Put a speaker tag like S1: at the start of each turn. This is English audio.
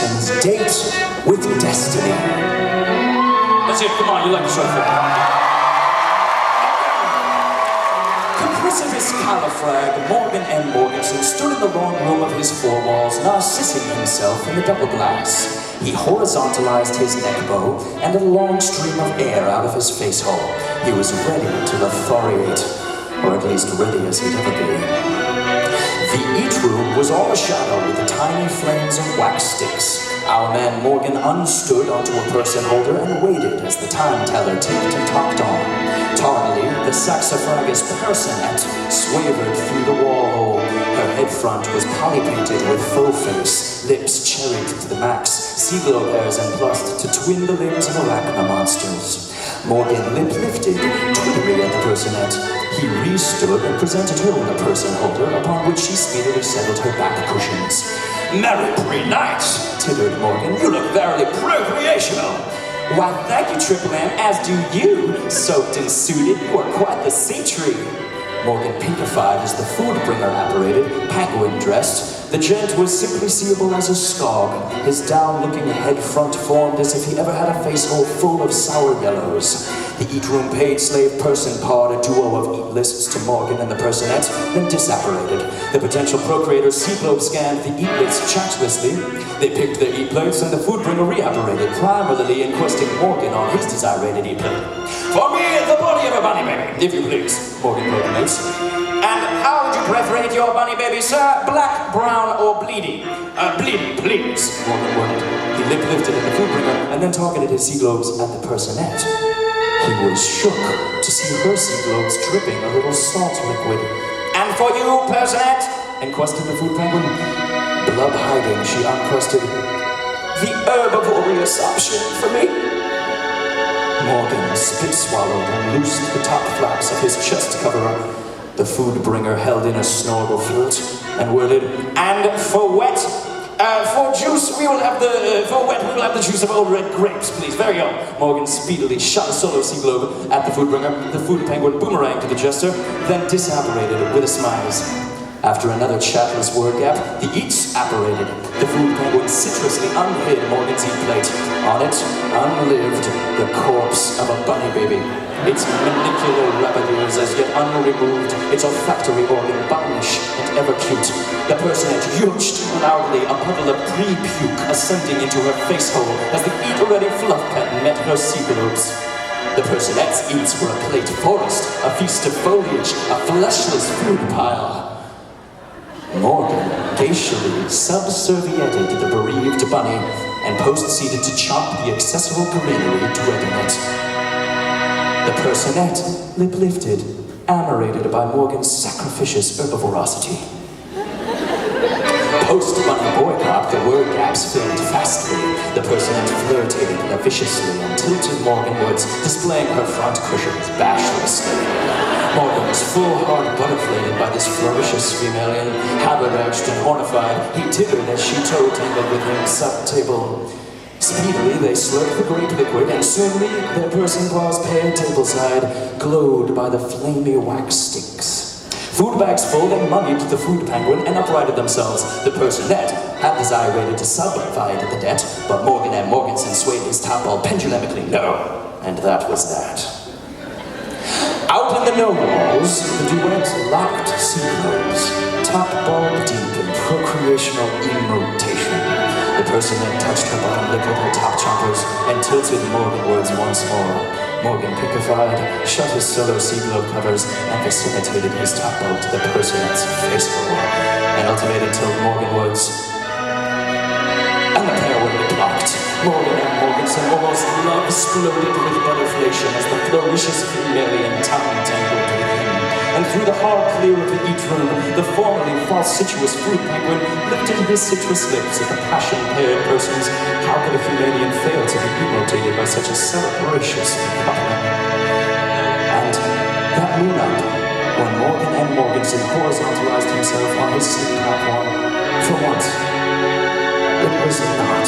S1: Morgan's date with destiny.
S2: That's it, come on, you like the show for
S1: Capricivus Califrag, Morgan M. Morganson stood in the long room of his four walls, narcissing himself in the double glass. He horizontalized his neck bow and let a long stream of air out of his face hole. He was ready to authoriate, or at least ready as he'd ever be. The eat room was all a-shadow with the tiny flames of wax sticks. Our man Morgan unstood onto a person holder and waited as the time teller ticked and talked on. Tardily, the saxifragus personette swavered through the wall hole. Her head front was polypainted with faux face, lips cherried to the max, sea-globe hairs emplused to twin the limbs of arachna monsters. Morgan lip-lifted, twittery at the personette. He re-stood and presented her with a person holder, upon which she speedily settled her back cushions.
S2: Merry pre-night,
S1: tittered Morgan.
S2: You look verily procreational.
S1: Why, thank you, Triple M, as do you. Soaked and suited, you are quite the sea tree. Morgan pinkified as the food bringer apparated, penguin-dressed. The gent was simply seeable as a skog, his down-looking head front formed as if he ever had a face hole full of sour yellows. The eat-room paid slave person pawed a duo of eat lists to Morgan and the personette, then disapparated. The potential procreators sea-globe scanned the eat lists chancelessly. They picked their eat plates and the food bringer reapparated, primarily enquesting Morgan on his desirated eat plate.
S2: For me, the body of a bunny baby, if you please,
S1: Morgan wrote the notes.
S2: And how would you prefer your bunny baby, sir? Black, brown, or bleeding? Bleeding, please.
S1: Morgan wondered. He lip-lifted at the food bringer and then targeted his sea globes at the personette. He was shook to see her sea globes dripping a little salt liquid.
S2: And for you, personette?
S1: Enquested the food penguin. Blood hiding, she unquested.
S2: The herbivorous option for me?
S1: Morgan spit-swallowed and loosed the top flaps of his chest cover. The food bringer held in a snorgle float and worded,
S2: and for wet, for juice, we will have for wet, we will have the juice of old red grapes, please. Very young.
S1: Morgan speedily shot a solo sea globe at the food bringer. The food penguin boomeranged to the jester, then disapparated with a smiles. After another chatless word gap, the eats apparated. The food penguin citrusly unhid Morgan's eat plate. On it, unlived, the corpse of a bunny baby. Its manicular rapidaries as yet unremoved, its olfactory organ bunnish and ever cute. The personette yurched loudly, a puddle of pre-puke ascending into her face hole as the eat-ready fluff pen met her sea globes. The personette's eats were a plate forest, a feast of foliage, a fleshless food pile. Morgan glacially subservieted the bereaved bunny and post-seated to chomp the accessible greenery dwipping it. The personette, lip-lifted, amorated by Morgan's sacrificious herbivorosity. Post-bunny boycott, the word gaps filled fastly. The personette flirtated viciously and tilted Morganwards, displaying her front cushions bashfully. Morgan was full-heart butterflated by this ferocious femalian, haberdashed and hornified. He tittered as she toe-tangled with him sub-table. Speedily, they slurped the great liquid, and soonly their person paws pale tableside, glowed by the flamy wax sticks. Food bags full, they moneyed the food penguin and uprighted themselves. The personette had desirated to subdivide the debt, but Morgan M. Morganson swayed his top ball pendulumically no, and that was that. Out in the no walls, the duet locked sea globes, top bulb deep in procreational immotation. The person then touched her bottom lip with her top chompers and tilted Morganwards once more. Morgan pinkified, shut his solo sea globe covers, and facilitated his top bulb to the personette's face hole, and ultimated till Morganwards. And the pair were lip-locked. Morgan and Morganson almost love-exploded with butterflation as the flirtatious femalian tongue tangled with him. And through the hard clear of the eat room, the formerly falsituous food penguin lifted his citrus lips at the passion-paired persons. How could a Humanian fail to be emoted by such a celebracious coupling? And that moon up, when Morgan and Morganson horizontalized himself on his sleep platform, for once, it was not